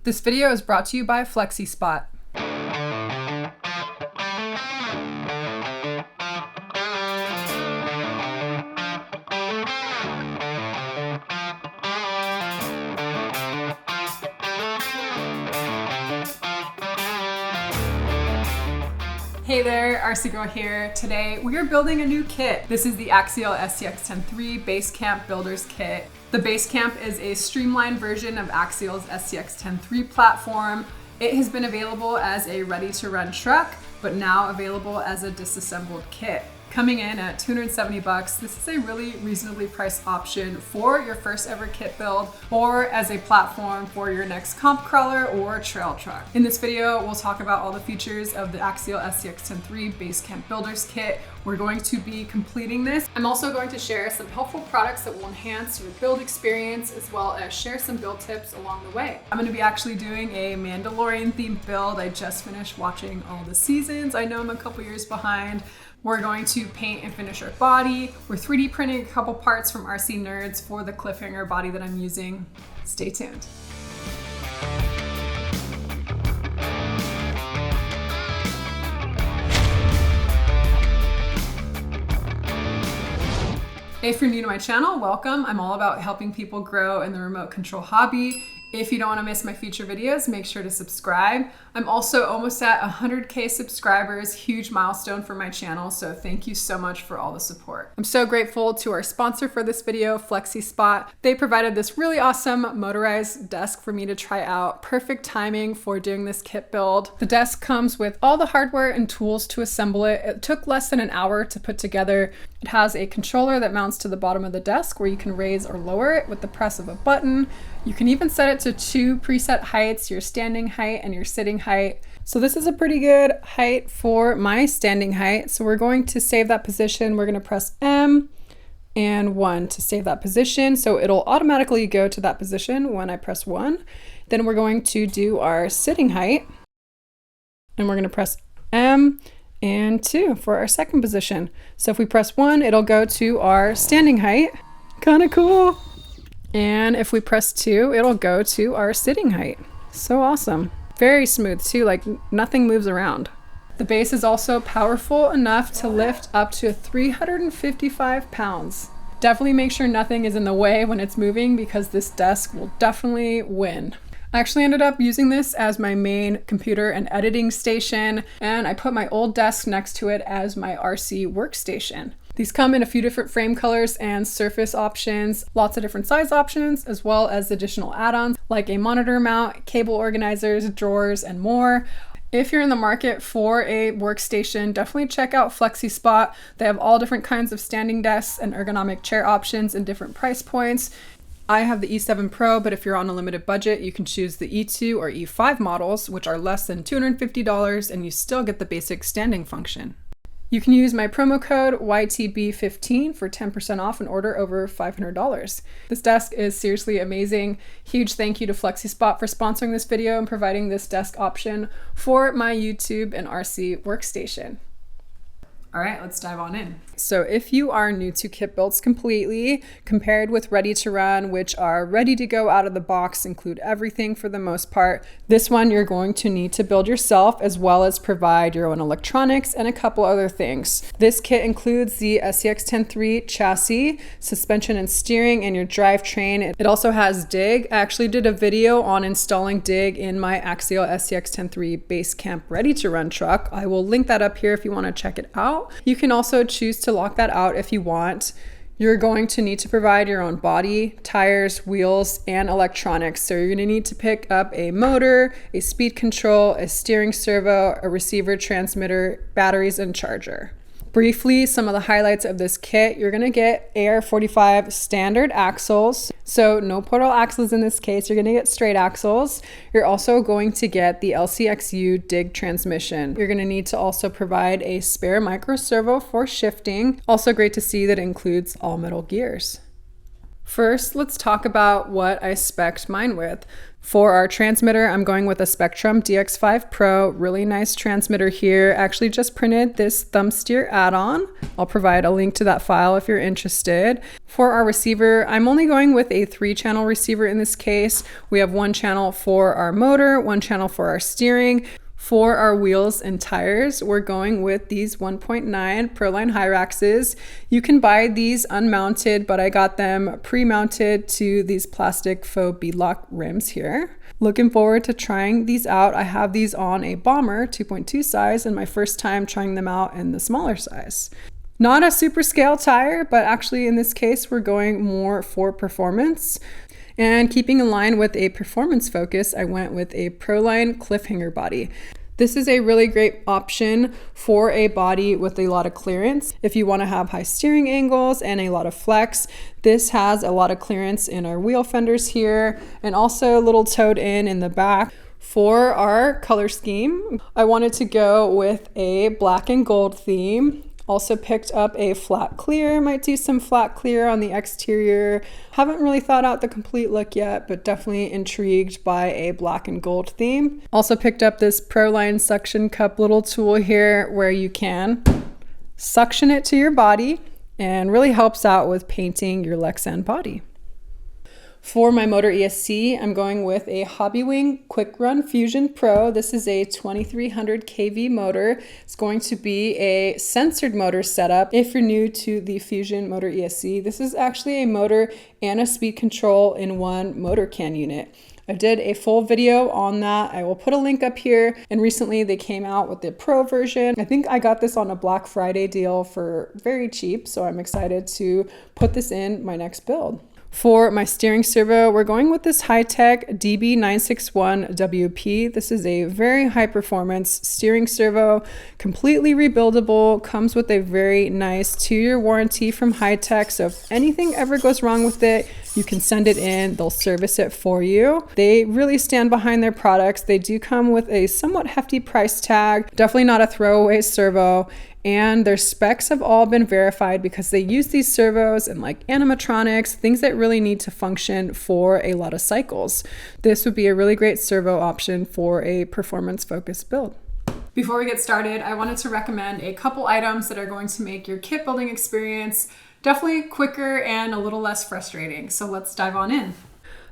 This video is brought to you by FlexiSpot. Hey there, RC Girl here. Today we are building a new kit. This is the Axial SCX10 III Basecamp Builder's Kit. The Basecamp is a streamlined version of Axial's SCX10 III platform. It has been available as a ready-to-run truck, but now available as a disassembled kit. Coming in at $270, this is a really reasonably priced option for your first ever kit build or as a platform for your next comp crawler or trail truck. In this video, we'll talk about all the features of the Axial SCX10 III Basecamp Builder's Kit. We're going to be completing this. I'm also going to share some helpful products that will enhance your build experience as well as share some build tips along the way. I'm going to be actually doing a Mandalorian themed build. I just finished watching all the seasons. I know I'm a couple years behind. We're going to paint and finish our body. We're 3D printing a couple parts from RC Nerds for the Cliffhanger body that I'm using. Stay tuned. If you're new to my channel, welcome. I'm all about helping people grow in the remote control hobby. If you don't want to miss my future videos, make sure to subscribe. I'm also almost at 100K subscribers, huge milestone for my channel, so thank you so much for all the support. I'm so grateful to our sponsor for this video, FlexiSpot. They provided this really awesome motorized desk for me to try out. Perfect timing for doing this kit build. The desk comes with all the hardware and tools to assemble it. It took less than an hour to put together. It has a controller that mounts to the bottom of the desk where you can raise or lower it with the press of a button. You can even set it to 2 preset heights, your standing height and your sitting height. So this is a pretty good height for my standing height. So we're going to save that position. We're going to press M and 1 to save that position. So it'll automatically go to that position when I press 1. Then we're going to do our sitting height and we're going to press M and 2 for our second position. So if we press 1, it'll go to our standing height. Kind of cool. And if we press 2, it'll go to our sitting height. So awesome. Very smooth too, like nothing moves around. The base is also powerful enough to lift up to 355 pounds. Definitely make sure nothing is in the way when it's moving because this desk will definitely win. I actually ended up using this as my main computer and editing station, and I put my old desk next to it as my RC workstation. These come in a few different frame colors and surface options, lots of different size options, as well as additional add-ons like a monitor mount, cable organizers, drawers, and more. If you're in the market for a workstation, definitely check out FlexiSpot. They have all different kinds of standing desks and ergonomic chair options and different price points. I have the E7 Pro, but if you're on a limited budget, you can choose the E2 or E5 models, which are less than $250, and you still get the basic standing function. You can use my promo code YTB15 for 10% off an order over $500. This desk is seriously amazing. Huge thank you to FlexiSpot for sponsoring this video and providing this desk option for my YouTube and RC workstation. All right, let's dive on in. So if you are new to kit builds completely, compared with ready to run, which are ready to go out of the box, include everything for the most part, this one you're going to need to build yourself as well as provide your own electronics and a couple other things. This kit includes the SCX10 III chassis, suspension and steering, and your drivetrain. It also has dig. I actually did a video on installing dig in my Axial SCX10 III Basecamp ready to run truck. I will link that up here if you want to check it out. You can also choose to lock that out if you want. You're going to need to provide your own body, tires, wheels, and electronics. So you're going to need to pick up a motor, a speed control, a steering servo, a receiver transmitter, batteries, and charger. Briefly, some of the highlights of this kit: you're going to get AR45 standard axles. So no portal axles in this case, you're going to get straight axles. You're also going to get the LCXU dig transmission. You're going to need to also provide a spare micro servo for shifting. Also great to see that it includes all metal gears. First, let's talk about what I spec'd mine with. For our transmitter, I'm going with a Spectrum DX5 Pro. Really nice transmitter here. Actually just printed this thumb steer add-on. I'll provide a link to that file if you're interested. For our receiver, I'm only going with a 3-channel receiver in this case. We have 1 channel for our motor, 1 channel for our steering. For our wheels and tires, we're going with these 1.9 Proline Hyraxes. You can buy these unmounted, but I got them pre-mounted to these plastic faux beadlock rims here. Looking forward to trying these out. I have these on a Bomber 2.2 size and my first time trying them out in the smaller size. Not a super scale tire, but actually in this case, we're going more for performance. And keeping in line with a performance focus, I went with a Proline Cliffhanger body. This is a really great option for a body with a lot of clearance. If you want to have high steering angles and a lot of flex, this has a lot of clearance in our wheel fenders here and also a little toed in the back. For our color scheme, I wanted to go with a black and gold theme. Also picked up a flat clear, might do some flat clear on the exterior. Haven't really thought out the complete look yet, but definitely intrigued by a black and gold theme. Also picked up this Proline suction cup little tool here where you can suction it to your body and really helps out with painting your Lexan body. For my motor ESC, I'm going with a Hobbywing Quick Run Fusion Pro. This is a 2300 kV motor. It's going to be a censored motor setup. If you're new to the Fusion motor ESC, this is actually a motor and a speed control in one motor can unit. I did a full video on that. I will put a link up here. And recently they came out with the Pro version. I think I got this on a Black Friday deal for very cheap. So I'm excited to put this in my next build. For my steering servo, we're going with this Hitec DB961WP. This is a very high performance steering servo, completely rebuildable, comes with a very nice 2-year warranty from Hitec. So if anything ever goes wrong with it, you can send it in, they'll service it for you. They really stand behind their products. They do come with a somewhat hefty price tag, definitely not a throwaway servo. And their specs have all been verified because they use these servos and like animatronics, things that really need to function for a lot of cycles. This would be a really great servo option for a performance-focused build. Before we get started, I wanted to recommend a couple items that are going to make your kit building experience definitely quicker and a little less frustrating. So let's dive on in.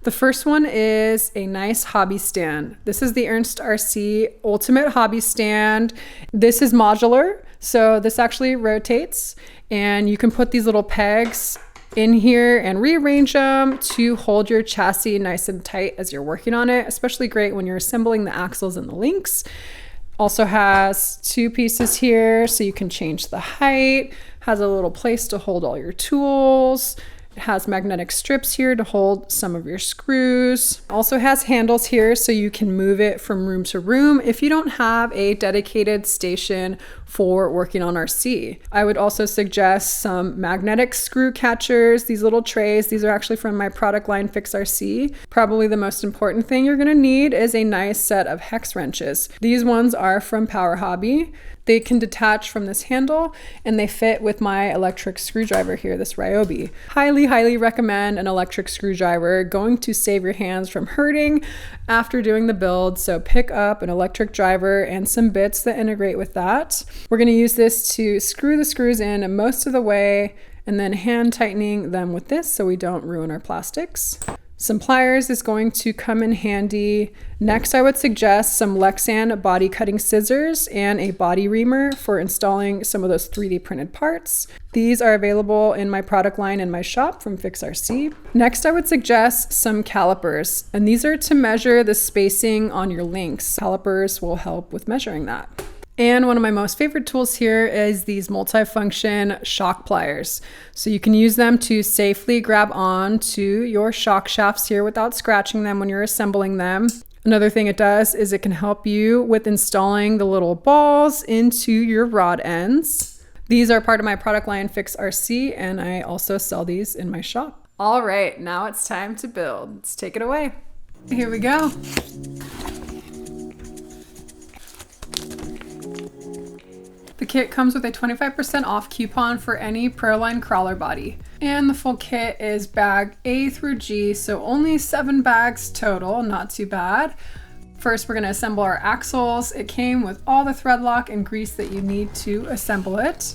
The first one is a nice hobby stand. This is the Ernst RC Ultimate Hobby Stand. This is modular, so this actually rotates and you can put these little pegs in here and rearrange them to hold your chassis nice and tight as you're working on it, especially great when you're assembling the axles and the links. Also has 2 pieces here so you can change the height, has a little place to hold all your tools. It has magnetic strips here to hold some of your screws. Also has handles here so you can move it from room to room if you don't have a dedicated station for working on RC. I would also suggest some magnetic screw catchers, these little trays. These are actually from my product line FixRC. Probably the most important thing you're gonna need is a nice set of hex wrenches. These ones are from Power Hobby. They can detach from this handle and they fit with my electric screwdriver here, this Ryobi. Highly recommend an electric screwdriver. Going to save your hands from hurting after doing the build. So pick up an electric driver and some bits that integrate with that. We're gonna use this to screw the screws in most of the way and then hand tightening them with this so we don't ruin our plastics. Some pliers is going to come in handy. Next, I would suggest some Lexan body cutting scissors and a body reamer for installing some of those 3D printed parts. These are available in my product line in my shop from FixRC. Next, I would suggest some calipers, and these are to measure the spacing on your links. Calipers will help with measuring that. And one of my most favorite tools here is these multifunction shock pliers. So you can use them to safely grab on to your shock shafts here without scratching them when you're assembling them. Another thing it does is it can help you with installing the little balls into your rod ends. These are part of my product line FixRC, and I also sell these in my shop. All right, now it's time to build. Let's take it away. Here we go. The kit comes with a 25% off coupon for any Proline crawler body. And the full kit is bag A through G, so only 7 bags total, not too bad. First, we're going to assemble our axles. It came with all the thread lock and grease that you need to assemble it.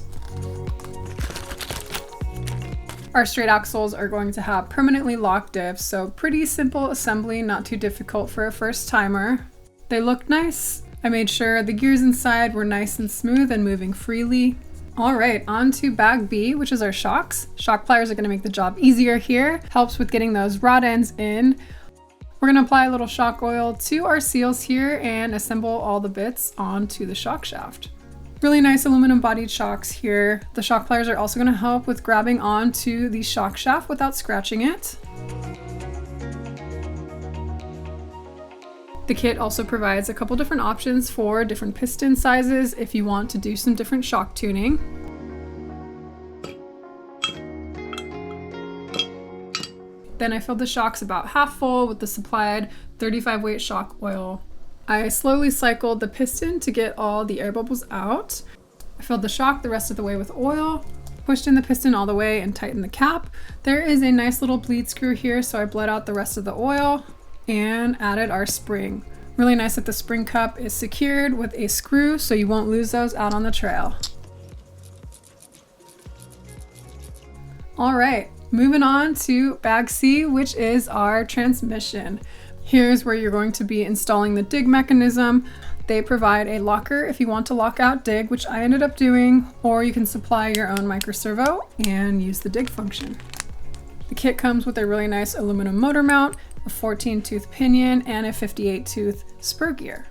Our straight axles are going to have permanently locked diffs, so pretty simple assembly, not too difficult for a first timer. They look nice. I made sure the gears inside were nice and smooth and moving freely. All right, on to bag B, which is our shocks. Shock pliers are going to make the job easier here. Helps with getting those rod ends in. We're going to apply a little shock oil to our seals here and assemble all the bits onto the shock shaft. Really nice aluminum bodied shocks here. The shock pliers are also going to help with grabbing onto the shock shaft without scratching it. The kit also provides a couple different options for different piston sizes if you want to do some different shock tuning. Then I filled the shocks about half full with the supplied 35 weight shock oil. I slowly cycled the piston to get all the air bubbles out. I filled the shock the rest of the way with oil, pushed in the piston all the way and tightened the cap. There is a nice little bleed screw here, so I bled out the rest of the oil and added our spring. Really nice that the spring cup is secured with a screw so you won't lose those out on the trail. All right, moving on to bag C, which is our transmission. Here's where you're going to be installing the dig mechanism. They provide a locker if you want to lock out dig, which I ended up doing, or you can supply your own micro servo and use the dig function. The kit comes with a really nice aluminum motor mount, a 14-tooth pinion, and a 58-tooth spur gear.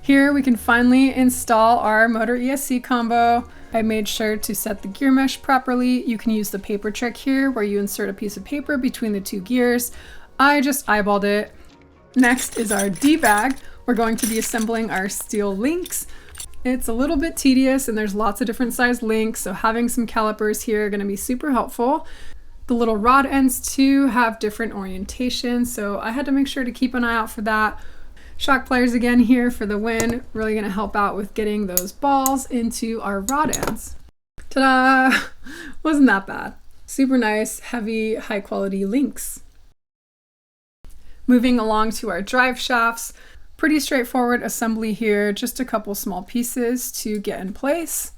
Here we can finally install our motor ESC combo. I made sure to set the gear mesh properly. You can use the paper trick here where you insert a piece of paper between the two gears. I just eyeballed it. Next is our D bag. We're going to be assembling our steel links. It's a little bit tedious and there's lots of different size links, so having some calipers here are going to be super helpful. The little rod ends too have different orientations, so I had to make sure to keep an eye out for that. Shock pliers again here for the win, really going to help out with getting those balls into our rod ends. Ta-da! Wasn't that bad. Super nice, heavy, high quality links. Moving along to our drive shafts, pretty straightforward assembly here, just a couple small pieces to get in place.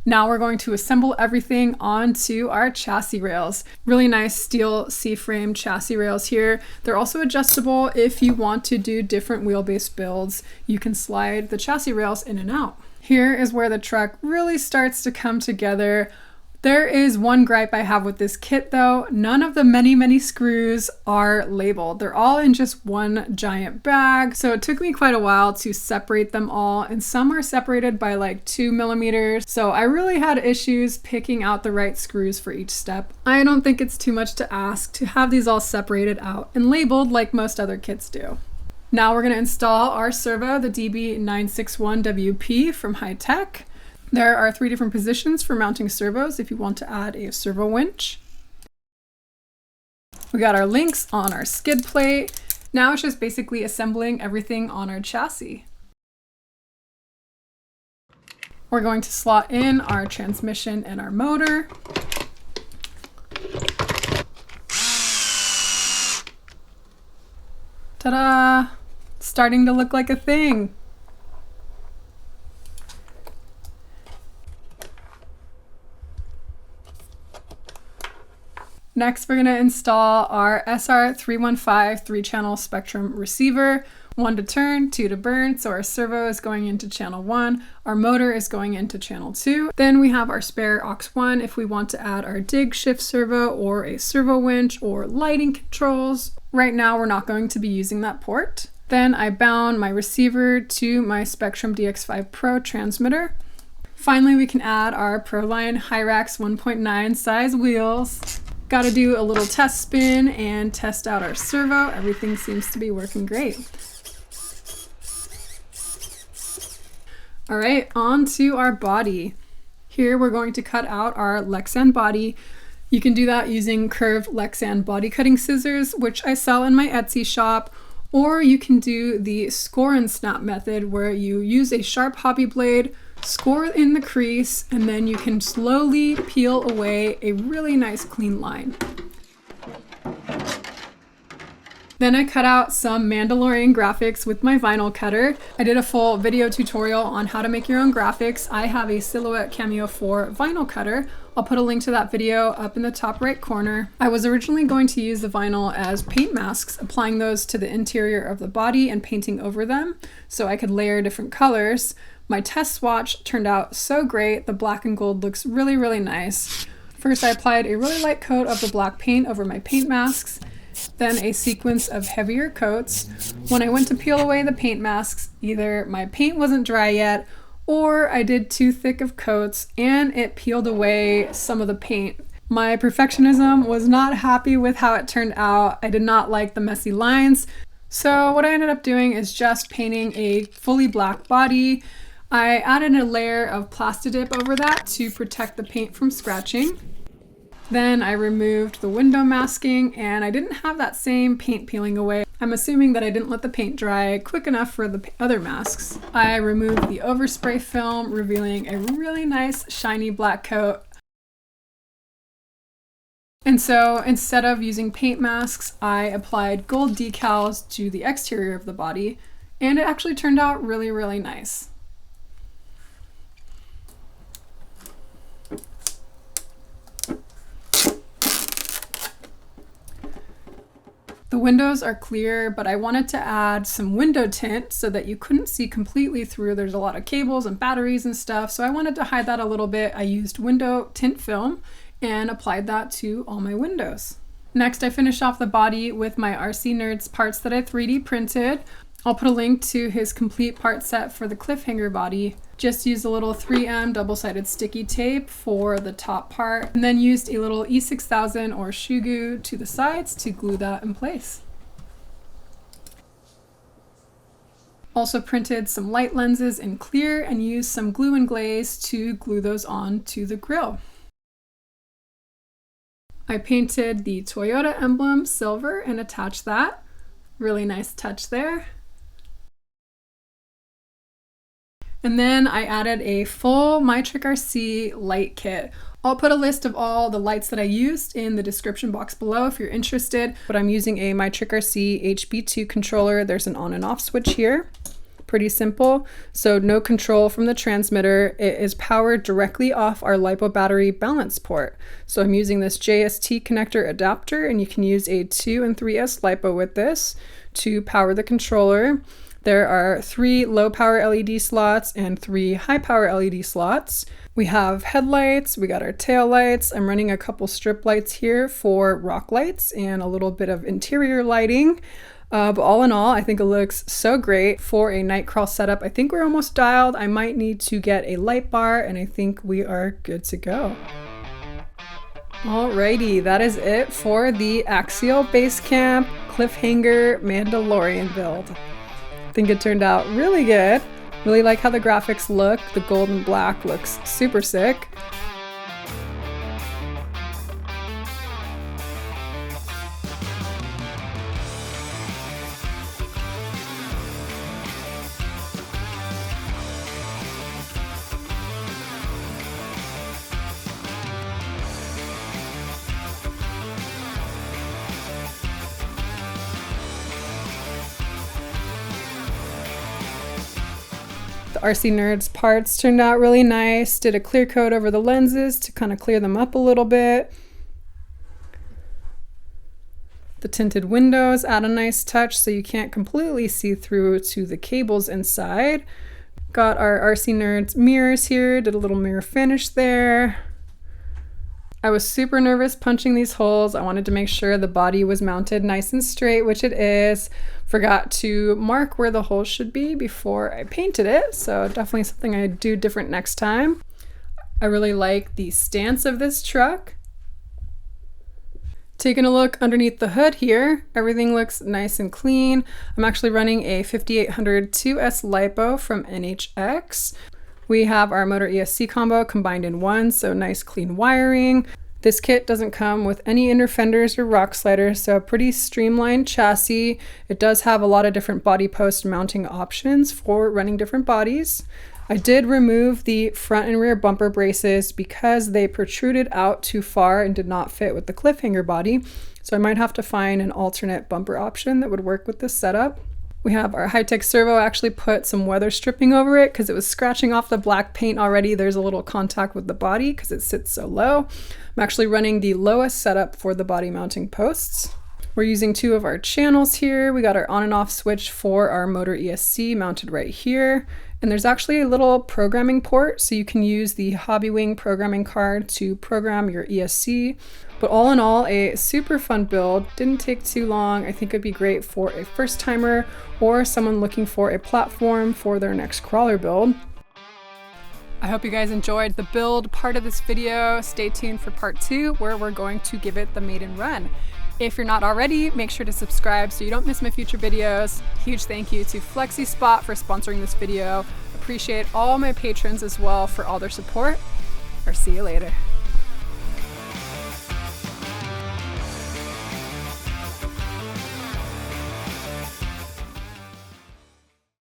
Now we're going to assemble everything onto our chassis rails. Really nice steel C-frame chassis rails here. They're also adjustable if you want to do different wheelbase builds. You can slide the chassis rails in and out. Here is where the truck really starts to come together. There is one gripe I have with this kit though. None of the many screws are labeled. They're all in just one giant bag. So it took me quite a while to separate them all, and some are separated by like 2 millimeters. So I really had issues picking out the right screws for each step. I don't think it's too much to ask to have these all separated out and labeled like most other kits do. Now we're going to install our servo, the DB961WP from Hitec. There are 3 different positions for mounting servos if you want to add a servo winch. We got our links on our skid plate. Now it's just basically assembling everything on our chassis. We're going to slot in our transmission and our motor. Ta-da! Starting to look like a thing. Next, we're going to install our SR315 3-channel Spectrum receiver. 1 to turn, 2 to burn, so our servo is going into channel 1, our motor is going into channel 2. Then we have our spare aux 1 if we want to add our dig shift servo or a servo winch or lighting controls. Right now we're not going to be using that port. Then I bound my receiver to my Spectrum DX5 Pro transmitter. Finally, we can add our Proline Hyrax 1.9 size wheels. Got to do a little test spin and test out our servo. Everything seems to be working great. All right, on to our body. Here we're going to cut out our Lexan body. You can do that using curved Lexan body cutting scissors, which I sell in my Etsy shop, or you can do the score and snap method where you use a sharp hobby blade, Score in the crease, and then you can slowly peel away a really nice clean line. Then I cut out some Madalorian graphics with my vinyl cutter. I did a full video tutorial on how to make your own graphics. I have a Silhouette Cameo 4 vinyl cutter. I'll put a link to that video up in the top right corner. I was originally going to use the vinyl as paint masks, applying those to the interior of the body and painting over them so I could layer different colors. My test swatch turned out so great. The black and gold looks really, really nice. First, I applied a really light coat of the black paint over my paint masks, then a sequence of heavier coats. When I went to peel away the paint masks, either my paint wasn't dry yet or I did too thick of coats and it peeled away some of the paint. My perfectionism was not happy with how it turned out. I did not like the messy lines. So what I ended up doing is just painting a fully black body. I added a layer of Plastidip over that to protect the paint from scratching. Then I removed the window masking and I didn't have that same paint peeling away. I'm assuming that I didn't let the paint dry quick enough for the other masks. I removed the overspray film, revealing a really nice shiny black coat. And so instead of using paint masks, I applied gold decals to the exterior of the body, and it actually turned out really, really nice. The windows are clear, but I wanted to add some window tint so that you couldn't see completely through. There's a lot of cables and batteries and stuff, so I wanted to hide that a little bit. I used window tint film and applied that to all my windows. Next, I finished off the body with my RC Nerds parts that I 3D printed. I'll put a link to his complete part set for the Cliffhanger body. Just used a little 3M double-sided sticky tape for the top part, and then used a little E6000 or shoe glue to the sides to glue that in place. Also printed some light lenses in clear and used some glue and glaze to glue those on to the grill. I painted the Toyota emblem silver and attached that. Really nice touch there. And then I added a full MyTrickRC light kit. I'll put a list of all the lights that I used in the description box below if you're interested. But I'm using a MyTrickRC HB2 controller. There's an on and off switch here. Pretty simple. So no control from the transmitter. It is powered directly off our LiPo battery balance port. So I'm using this JST connector adapter, and you can use a 2 and 3S LiPo with this to power the controller. There are 3 low power LED slots and 3 high power LED slots. We have headlights, we got our tail lights. I'm running a couple strip lights here for rock lights and a little bit of interior lighting. But all in all, I think it looks so great for a night crawl setup. I think we're almost dialed. I might need to get a light bar, and I think we are good to go. Alrighty, that is it for the Axial Basecamp Cliffhanger Madalorian build. I think it turned out really good. Really like how the graphics look. The gold and black looks super sick. The RC Nerds parts turned out really nice. Did a clear coat over the lenses to kind of clear them up a little bit. The tinted windows add a nice touch so you can't completely see through to the cables inside. Got our RC Nerds mirrors here, did a little mirror finish there. I was super nervous punching these holes. I wanted to make sure the body was mounted nice and straight, which it is. Forgot to mark where the holes should be before I painted it, so definitely something I'd do different next time. I really like the stance of this truck. Taking a look underneath the hood here, everything looks nice and clean. I'm actually running a 5800 2S LiPo from NHX. We have our motor ESC combo combined in one, so nice clean wiring. This kit doesn't come with any inner fenders or rock sliders, so a pretty streamlined chassis. It does have a lot of different body post mounting options for running different bodies. I did remove the front and rear bumper braces because they protruded out too far and did not fit with the Cliffhanger body. So I might have to find an alternate bumper option that would work with this setup. We have our Hitec servo. I actually put some weather stripping over it because it was scratching off the black paint already. There's a little contact with the body because it sits so low. I'm actually running the lowest setup for the body mounting posts. We're using 2 of our channels here. We got our on and off switch for our motor ESC mounted right here. And there's actually a little programming port, so you can use the Hobbywing programming card to program your ESC. But all in all, a super fun build. Didn't take too long. I think it'd be great for a first timer or someone looking for a platform for their next crawler build. I hope you guys enjoyed the build part of this video. Stay tuned for part 2, where we're going to give it the maiden run. If you're not already, make sure to subscribe so you don't miss my future videos. Huge thank you to FlexiSpot for sponsoring this video. Appreciate all my patrons as well for all their support. Or see you later.